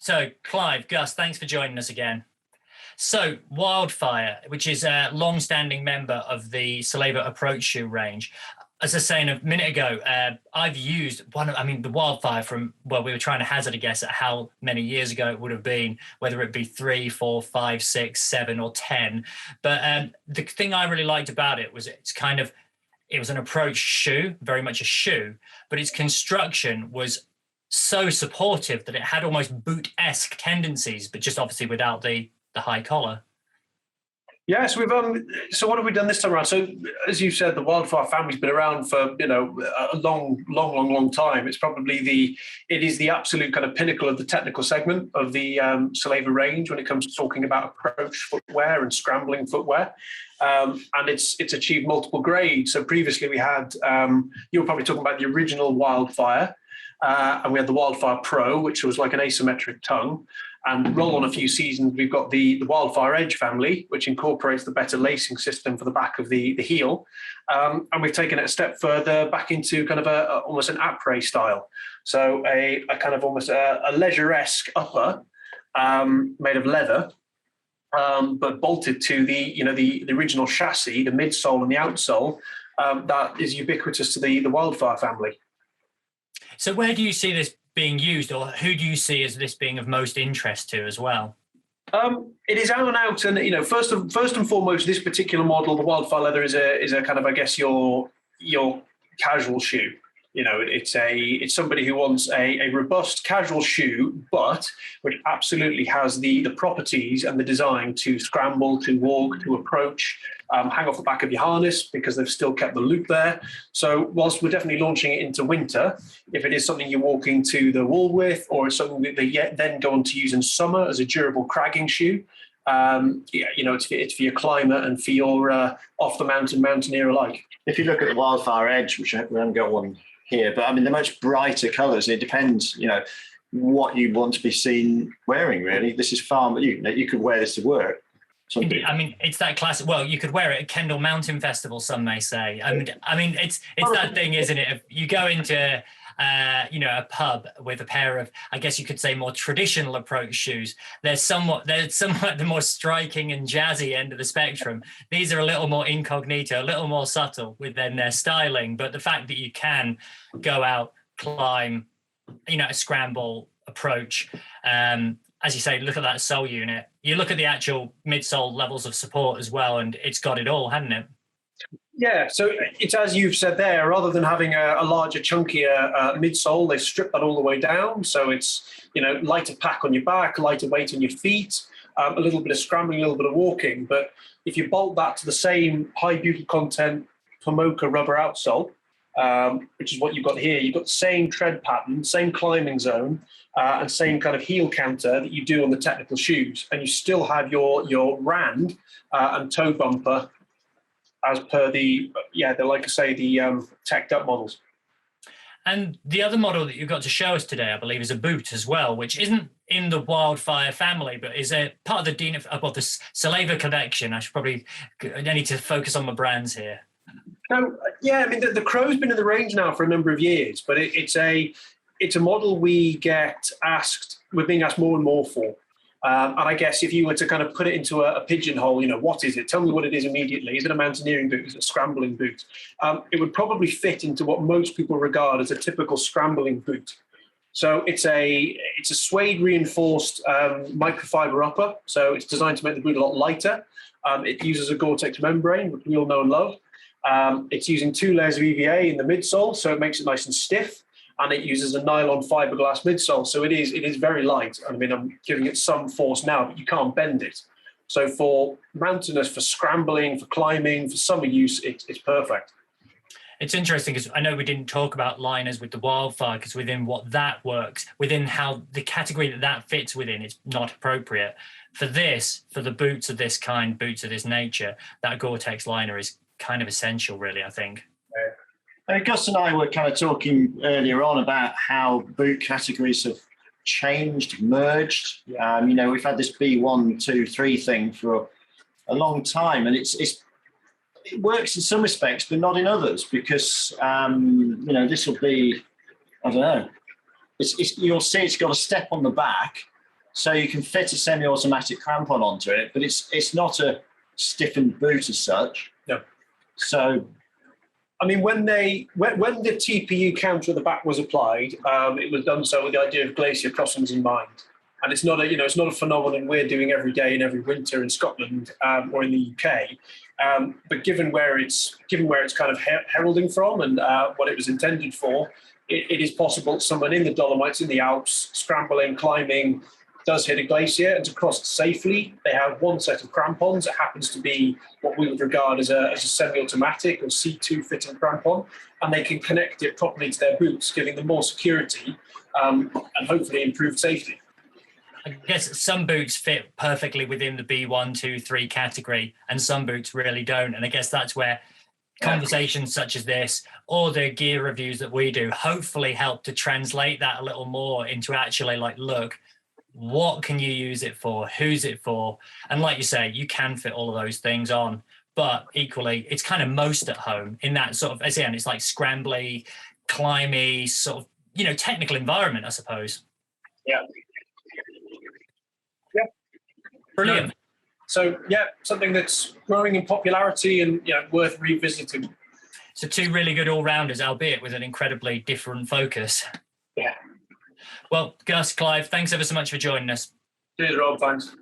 So, Clive, Gus, thanks for joining us again. So, Wildfire, which is a long-standing member of the Salewa Approach Shoe range. As I was saying a minute ago, I've used the Wildfire from, well, we were trying to hazard a guess at how many years ago it would have been, whether it be 3, 4, 5, 6, 7, or 10. But the thing I really liked about it was it was an approach shoe, very much a shoe, but its construction was so supportive that it had almost boot-esque tendencies, but just obviously without the high collar. Yes, we've so what have we done this time around? So as you said, the Wildfire family's been around for a long time. It's probably it is the absolute kind of pinnacle of the technical segment of the Salewa range when it comes to talking about approach footwear and scrambling footwear. And it's achieved multiple grades. So previously we had you were probably talking about the original Wildfire, and we had the Wildfire Pro, which was like an asymmetric tongue. And roll on a few seasons, we've got the Wildfire Edge family, which incorporates the better lacing system for the back of the heel. And we've taken it a step further back into kind of almost an après style. So a kind of almost a leisure-esque upper made of leather, but bolted to the original chassis, the midsole and the outsole, that is ubiquitous to the Wildfire family. So where do you see this being used, or who do you see as this being of most interest to as well? It is out and out, and first and foremost, this particular model, the Wildfire leather, is a kind of, I guess, your casual shoe. It's somebody who wants a robust casual shoe, but which absolutely has the properties and the design to scramble, to walk, to approach, hang off the back of your harness because they've still kept the loop there. So whilst we're definitely launching it into winter, if it is something you're walking to the wall with, or it's something that they then go on to use in summer as a durable cragging shoe, it's for your climber and for your off the mountain mountaineer alike. If you look at the Wildfire Edge, which we haven't got one here, but I mean, they're much brighter colours. It depends, what you want to be seen wearing, really. This is far, you could wear this to work. Indeed. I mean, it's that classic. Well, you could wear it at Kendal Mountain Festival, some may say. I mean, it's that thing, isn't it? If you go into a pub with a pair of, I guess you could say, more traditional approach shoes, they're somewhat the more striking and jazzy end of the spectrum. These are a little more incognito, a little more subtle within their styling. But the fact that you can go out, climb, a scramble approach, as you say, look at that sole unit. You look at the actual midsole levels of support as well, and it's got it all, hasn't it? Yeah, so it's as you've said there, rather than having a larger, chunkier midsole, they strip that all the way down. So it's, lighter pack on your back, lighter weight on your feet, a little bit of scrambling, a little bit of walking. But if you bolt that to the same high butyl content Pomoka rubber outsole, which is what you've got here, you've got the same tread pattern, same climbing zone, and same kind of heel counter that you do on the technical shoes. And you still have your rand and toe bumper as per they're like I say, the teched up models. And the other model that you've got to show us today, I believe, is a boot as well, which isn't in the Wildfire family, but is a part of the Salewa collection. I need to focus on my brands here. So, I mean, the Crow's been in the range now for a number of years, but it's a model we're being asked more and more for. And I guess if you were to kind of put it into a pigeonhole, what is it? Tell me what it is immediately. Is it a mountaineering boot? Is it a scrambling boot? It would probably fit into what most people regard as a typical scrambling boot. So it's a suede reinforced microfiber upper. So it's designed to make the boot a lot lighter. It uses a Gore-Tex membrane, which we all know and love. It's using 2 layers of EVA in the midsole, so it makes it nice and stiff. And it uses a nylon fiberglass midsole, so it is very light. I mean, I'm giving it some force now, but you can't bend it. So for mountainous, for scrambling, for climbing, for summer use, it's perfect. It's interesting because I know we didn't talk about liners with the Wildfire, because within what that works, within how the category that fits within, it's not appropriate. For the boots of this kind, boots of this nature, that Gore-Tex liner is kind of essential, really, I think. Gus and I were kind of talking earlier on about how boot categories have changed, merged. We've had this B1, 2, 3 thing for a long time, and it works in some respects, but not in others, because this will be, I don't know. You'll see it's got a step on the back, So you can fit a semi-automatic crampon onto it, but it's not a stiffened boot as such. No. So, I mean, when the TPU counter at the back was applied, it was done so with the idea of glacier crossings in mind. And it's not a phenomenon we're doing every day and every winter in Scotland or in the UK. But given where it's kind of heralding from and what it was intended for, it is possible someone in the Dolomites, in the Alps, scrambling, climbing, does hit a glacier, and to cross it safely, they have one set of crampons. It happens to be what we would regard as a semi-automatic or C2 fitting crampon, and they can connect it properly to their boots, giving them more security and hopefully improved safety. I guess some boots fit perfectly within the B1, 2, 3 category, and some boots really don't. And I guess that's where conversations such as this or the gear reviews that we do hopefully help to translate that a little more into actually like, look, what can you use it for? Who's it for? And like you say, you can fit all of those things on, but equally, it's kind of most at home in that sort of, again, it's like scrambly, climby, sort of, technical environment, I suppose. Yeah. Yeah. Brilliant. So, something that's growing in popularity and worth revisiting. So 2 really good all-rounders, albeit with an incredibly different focus. Yeah. Well, Gus, Clive, thanks ever so much for joining us. Cheers, Rob. Thanks.